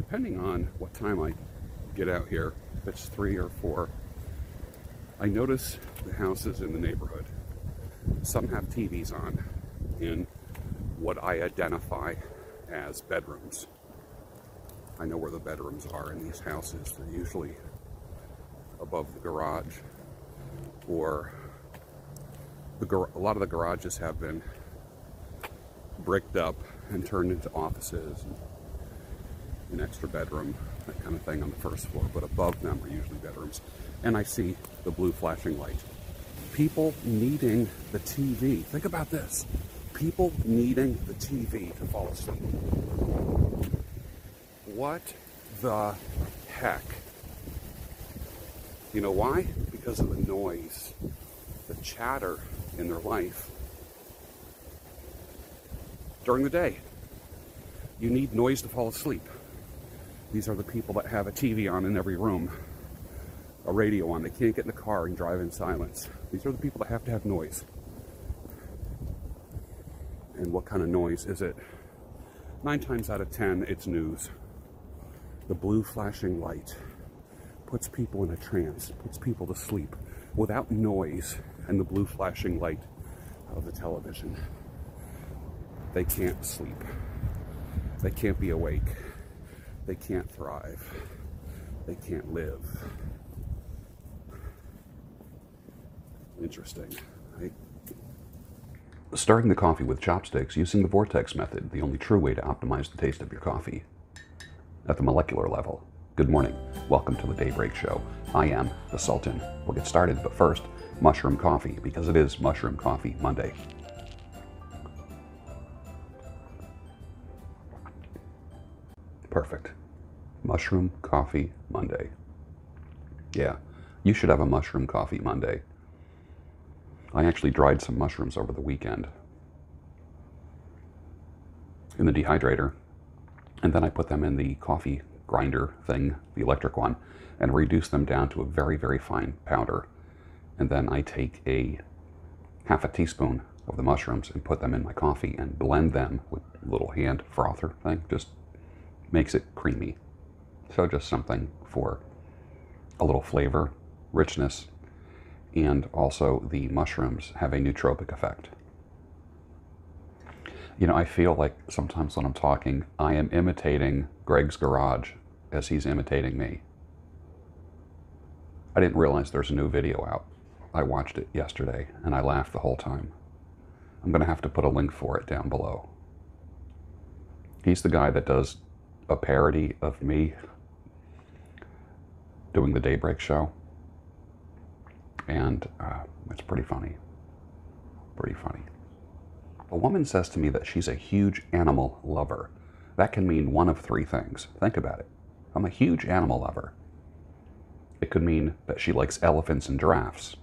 depending on what time I get out here, if it's 3 or 4, I notice the houses in the neighborhood. Some have TVs on in what I identify as bedrooms. I know where the bedrooms are in these houses. They're usually above the garage, or a lot of the garages have been bricked up and turned into offices and an extra bedroom, that kind of thing on the first floor, but above them are usually bedrooms. And I see the blue flashing light. People needing the TV. Think about this. People needing the TV to fall asleep. What the heck? You know why? Because of the noise, the chatter in their life during the day. You need noise to fall asleep. These are the people that have a TV on in every room, a radio on. They can't get in the car and drive in silence. These are the people that have to have noise. And what kind of noise is it? 9 times out of 10, it's news. The blue flashing light puts people in a trance, puts people to sleep. Without noise and the blue flashing light of the television, they can't sleep. They can't be awake. They can't thrive. They can't live. Interesting, right? Stirring the coffee with chopsticks using the vortex method, the only true way to optimize the taste of your coffee. At the molecular level. Good morning. Welcome to the Daybreak Show. I am the Sultan. We'll get started, but first, mushroom coffee, because it is Mushroom Coffee Monday. Perfect. Mushroom Coffee Monday. Yeah, you should have a Mushroom Coffee Monday. I actually dried some mushrooms over the weekend in the dehydrator, and then I put them in the coffee grinder thing, the electric one, and reduced them down to a very, very fine powder. And then I take a half a teaspoon of the mushrooms and put them in my coffee and blend them with a little hand frother thing. Just makes it creamy. So just something for a little flavor, richness, and also the mushrooms have a nootropic effect. You know, I feel like sometimes when I'm talking, I am imitating Greg's garage as he's imitating me. I didn't realize there's a new video out. I watched it yesterday and I laughed the whole time. I'm going to have to put a link for it down below. He's the guy that does a parody of me doing the Daybreak Show. And it's pretty funny. Pretty funny. A woman says to me that she's a huge animal lover. That can mean one of 3 things. Think about it. I'm a huge animal lover. It could mean that she likes elephants and giraffes.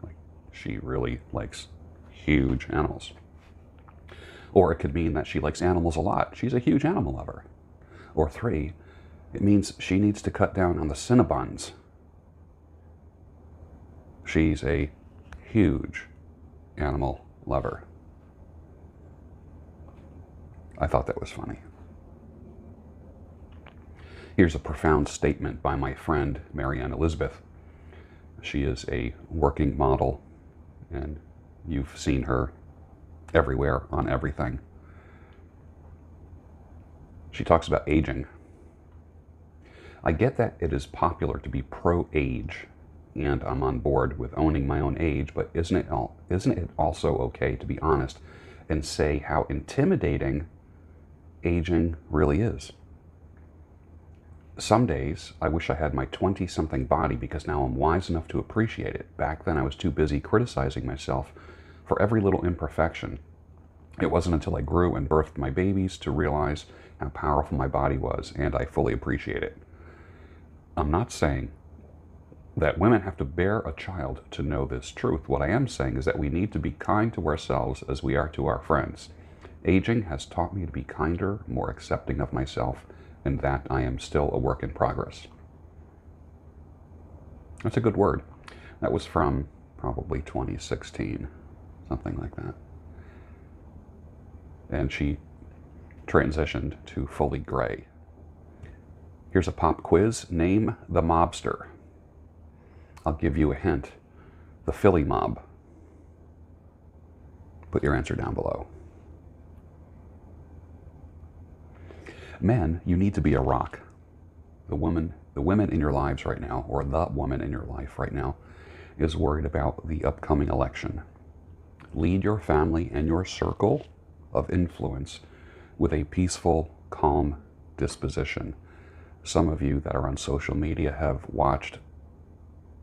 Like, she really likes huge animals. Or it could mean that she likes animals a lot. She's a huge animal lover. Or 3, it means she needs to cut down on the Cinnabons. She's a huge animal lover. I thought that was funny. Here's a profound statement by my friend, Marianne Elizabeth. She is a working model, and you've seen her everywhere on everything. She talks about aging. I get that it is popular to be pro-age, and I'm on board with owning my own age, but isn't it also okay to be honest and say how intimidating aging really is? Some days, I wish I had my 20-something body because now I'm wise enough to appreciate it. Back then, I was too busy criticizing myself for every little imperfection. It wasn't until I grew and birthed my babies to realize how powerful my body was, and I fully appreciate it. I'm not saying that women have to bear a child to know this truth. What I am saying is that we need to be kind to ourselves as we are to our friends. Aging has taught me to be kinder, more accepting of myself, and that I am still a work in progress. That's a good word. That was from probably 2016, something like that. And she transitioned to fully gray. Here's a pop quiz. Name the mobster. I'll give you a hint. The Philly mob. Put your answer down below. Men, you need to be a rock. The women in your lives right now, or the woman in your life right now, is worried about the upcoming election. Lead your family and your circle of influence with a peaceful, calm disposition. Some of you that are on social media have watched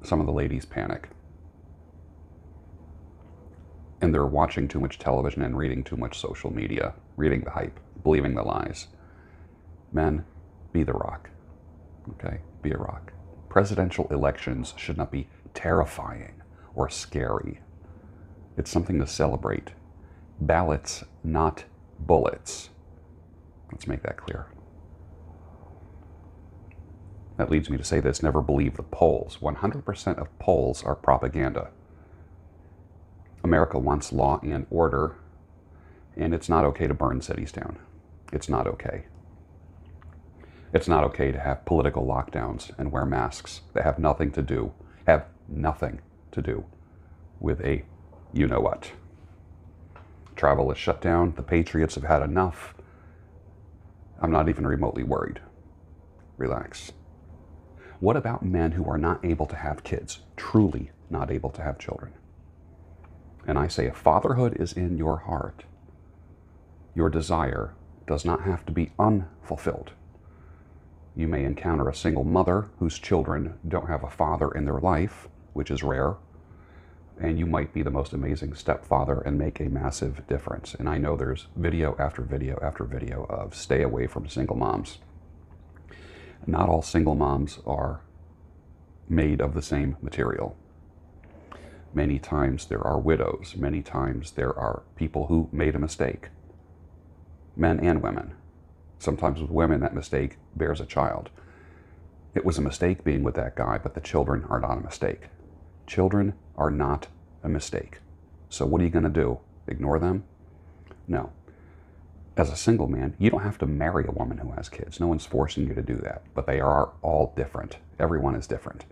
some of the ladies panic. And they're watching too much television and reading too much social media, reading the hype, believing the lies. Men, be the rock. Okay? Be a rock. Presidential elections should not be terrifying or scary. It's something to celebrate. Ballots, not bullets. Let's make that clear. That leads me to say this: never believe the polls. 100% of polls are propaganda. America wants law and order, and it's not okay to burn cities down. It's not okay. It's not okay to have political lockdowns and wear masks that have nothing to do with a you-know-what. Travel is shut down. The Patriots have had enough. I'm not even remotely worried. Relax. What about men who are not able to have kids, truly not able to have children? And I say, if fatherhood is in your heart, your desire does not have to be unfulfilled. You may encounter a single mother whose children don't have a father in their life, which is rare, and you might be the most amazing stepfather and make a massive difference. And I know there's video after video after video of stay away from single moms. Not all single moms are made of the same material. Many times there are widows. Many times there are people who made a mistake. Men and women. Sometimes with women, that mistake bears a child. It was a mistake being with that guy, but the children are not a mistake. Children are not a mistake. So what are you going to do? Ignore them? No. As a single man, you don't have to marry a woman who has kids. No one's forcing you to do that. But they are all different. Everyone is different.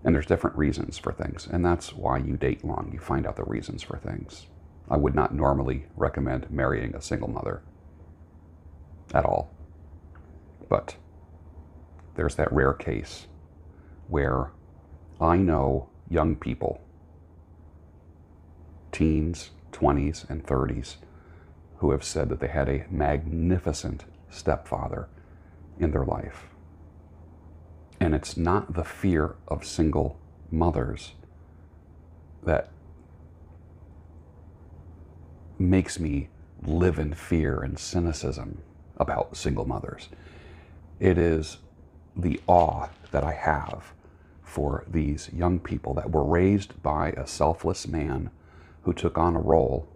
And there's different reasons for things. And that's why you date long. You find out the reasons for things. I would not normally recommend marrying a single mother at all. But there's that rare case where I know young people, teens, 20s, and 30s, who have said that they had a magnificent stepfather in their life. And it's not the fear of single mothers that makes me live in fear and cynicism about single mothers. It is the awe that I have for these young people that were raised by a selfless man who took on a role.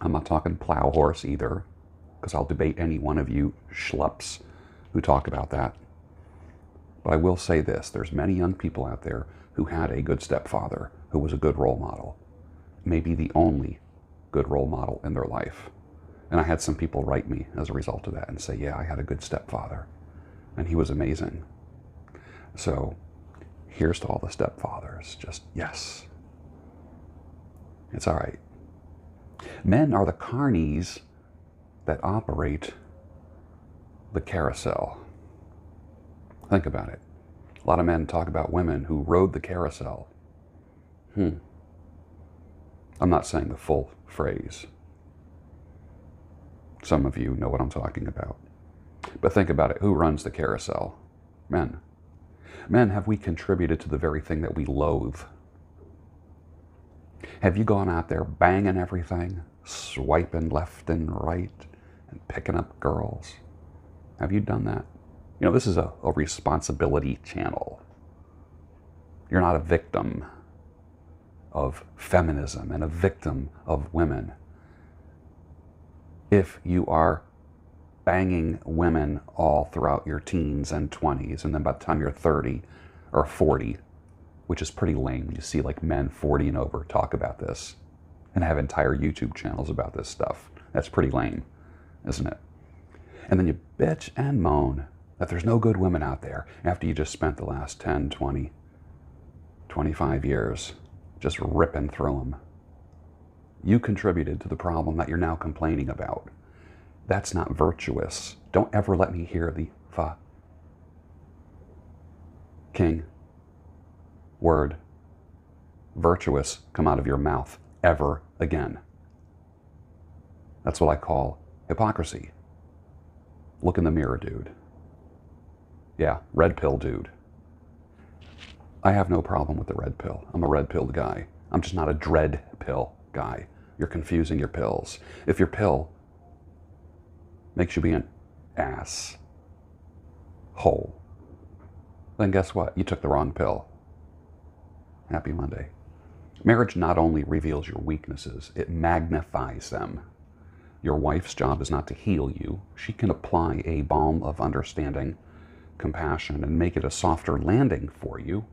I'm not talking plow horse either, because I'll debate any one of you schleps who talk about that. But I will say this: there's many young people out there who had a good stepfather who was a good role model, maybe the only good role model in their life. And I had some people write me as a result of that and say, yeah, I had a good stepfather and he was amazing. So here's to all the stepfathers. Just yes, it's all right. Men are the carnies that operate the carousel. Think about it. A lot of men talk about women who rode the carousel. I'm not saying the full phrase. Some of you know what I'm talking about. But think about it. Who runs the carousel? Men. Men, have we contributed to the very thing that we loathe? Have you gone out there banging everything, swiping left and right, and picking up girls? Have you done that? You know, this is a responsibility channel. You're not a victim of feminism and a victim of women. If you are banging women all throughout your teens and 20s, and then by the time you're 30 or 40, which is pretty lame, you see like men 40 and over talk about this and have entire YouTube channels about this stuff. That's pretty lame, isn't it? And then you bitch and moan that there's no good women out there after you just spent the last 10, 20, 25 years just ripping through them. You contributed to the problem that you're now complaining about. That's not virtuous. Don't ever let me hear the king word virtuous come out of your mouth ever again. That's what I call hypocrisy. Look in the mirror, dude. Yeah, red pill dude. I have no problem with the red pill. I'm a red pilled guy. I'm just not a dread pill guy. You're confusing your pills. If your pill makes you be an ass hole, then guess what? You took the wrong pill. Happy Monday. Marriage not only reveals your weaknesses, it magnifies them. Your wife's job is not to heal you. She can apply a balm of understanding, compassion, and make it a softer landing for you,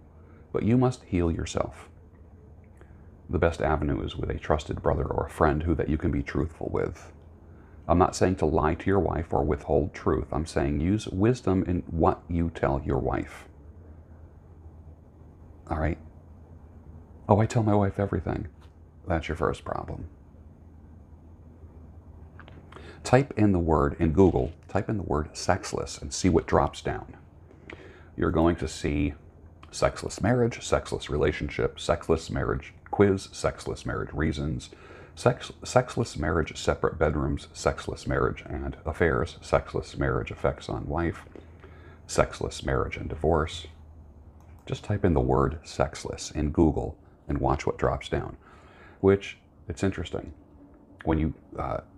but you must heal yourself. The best avenue is with a trusted brother or a friend that you can be truthful with. I'm not saying to lie to your wife or withhold truth. I'm saying use wisdom in what you tell your wife. All right? Oh, I tell my wife everything. That's your first problem. Type in the word in Google, type in the word sexless and see what drops down. You're going to see sexless marriage, sexless relationship, sexless marriage quiz, sexless marriage reasons, sexless marriage separate bedrooms, sexless marriage and affairs, sexless marriage effects on wife, sexless marriage and divorce. Just type in the word sexless in Google and watch what drops down, which it's interesting. When you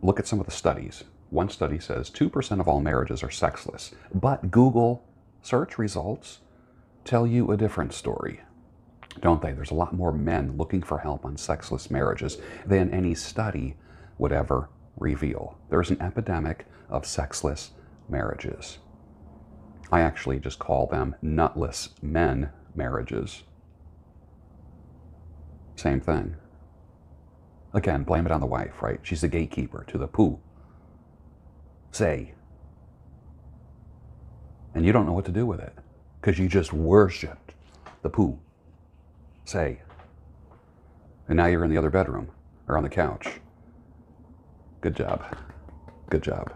look at some of the studies, one study says 2% of all marriages are sexless, but Google search results tell you a different story, don't they? There's a lot more men looking for help on sexless marriages than any study would ever reveal. There's an epidemic of sexless marriages. I actually just call them nutless men marriages. Same thing. Again, blame it on the wife, right? She's the gatekeeper to the poo. Say. And you don't know what to do with it because you just worshipped the poo. Say. And now you're in the other bedroom or on the couch. Good job. Good job.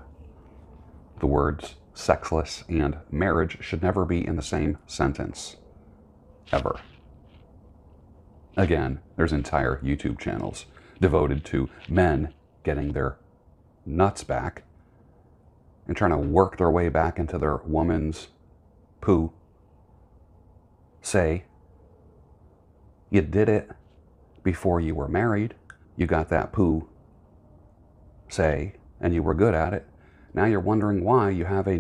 The words sexless and marriage should never be in the same sentence. Ever. Again, there's entire YouTube channels devoted to men getting their nuts back and trying to work their way back into their woman's poo. Say, you did it before you were married. You got that poo. Say, and you were good at it. Now you're wondering why you have a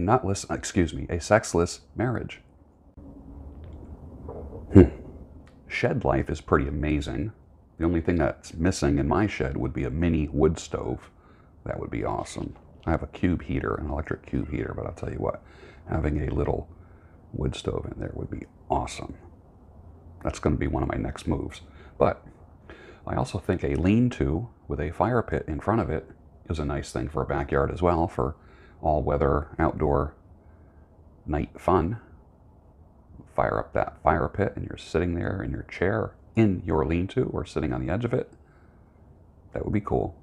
sexless marriage. Shed life is pretty amazing. The only thing that's missing in my shed would be a mini wood stove. That would be awesome. I have a cube heater, an electric cube heater, but I'll tell you what, having a little wood stove in there would be awesome. That's going to be one of my next moves. But I also think a lean-to with a fire pit in front of it is a nice thing for a backyard as well, for all-weather outdoor night fun. Fire up that fire pit and you're sitting there in your chair in your lean-to or sitting on the edge of it. That would be cool.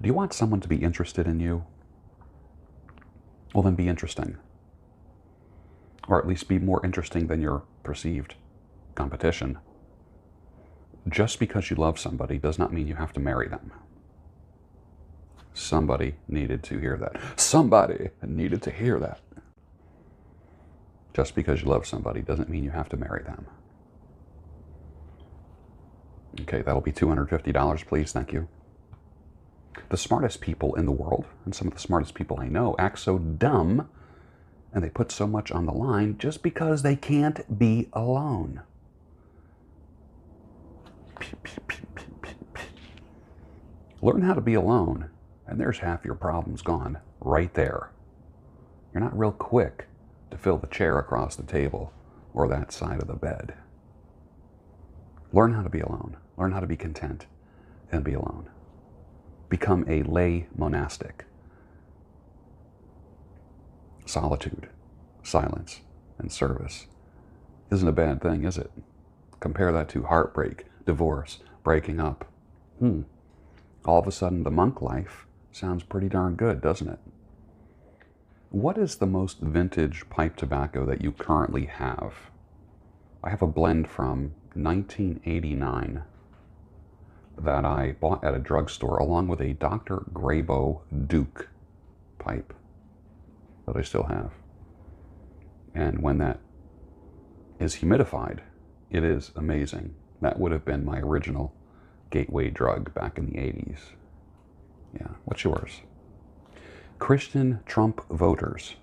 Do you want someone to be interested in you? Well, then be interesting. Or at least be more interesting than your perceived competition. Just because you love somebody does not mean you have to marry them. Somebody needed to hear that. Somebody needed to hear that. Just because you love somebody doesn't mean you have to marry them. Okay, that'll be $250, please. Thank you. The smartest people in the world, and some of the smartest people I know, act so dumb and they put so much on the line just because they can't be alone. Learn how to be alone, and there's half your problems gone right there. You're not real quick to fill the chair across the table or that side of the bed. Learn how to be alone. Learn how to be content and be alone. become a lay monastic. Solitude, silence, and service isn't a bad thing, is it? Compare that to heartbreak, divorce, breaking up. All of a sudden, the monk life sounds pretty darn good, doesn't it? What is the most vintage pipe tobacco that you currently have? I have a blend from 1989 that I bought at a drugstore along with a Dr. Grabo Duke pipe that I still have. And when that is humidified, it is amazing. That would have been my original gateway drug back in the 80s. Yeah, what's yours? Christian Trump voters,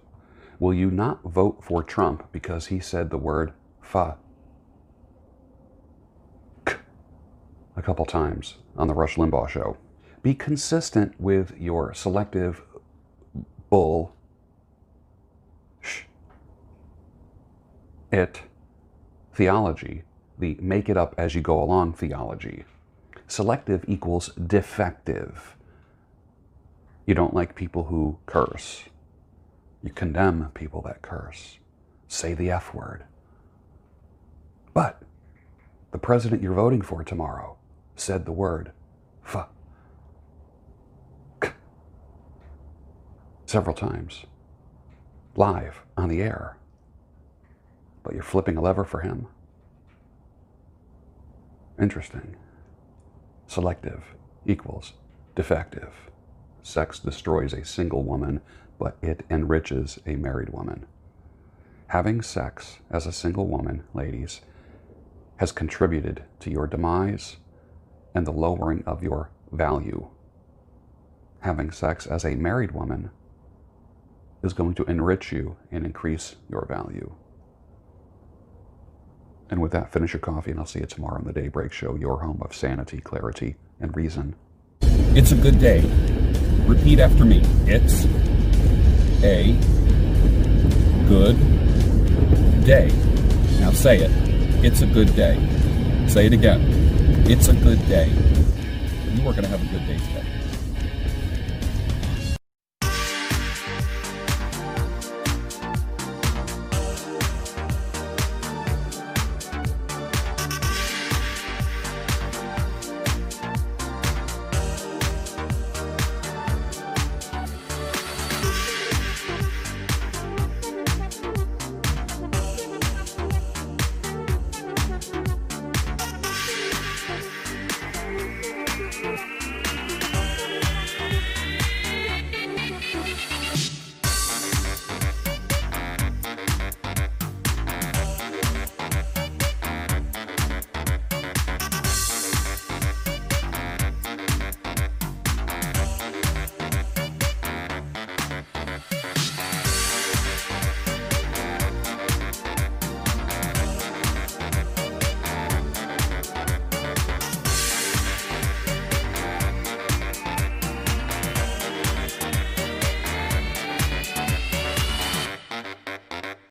will you not vote for Trump because he said the word fuck a couple times on the Rush Limbaugh show? Be consistent with your selective bull theology, the make it up as you go along theology. Selective equals defective. You don't like people who curse. You condemn people that curse. Say the F word. But the president you're voting for tomorrow said the word fuck several times, live on the air. But you're flipping a lever for him. Interesting. Selective equals defective. Sex destroys a single woman, but it enriches a married woman. Having sex as a single woman, ladies, has contributed to your demise and the lowering of your value. Having sex as a married woman is going to enrich you and increase your value. And with that, finish your coffee, and I'll see you tomorrow on the Daybreak Show, your home of sanity, clarity, and reason. It's a good day. Repeat after me. It's a good day. Now say it. It's a good day. Say it again. It's a good day. You are going to have a good day today.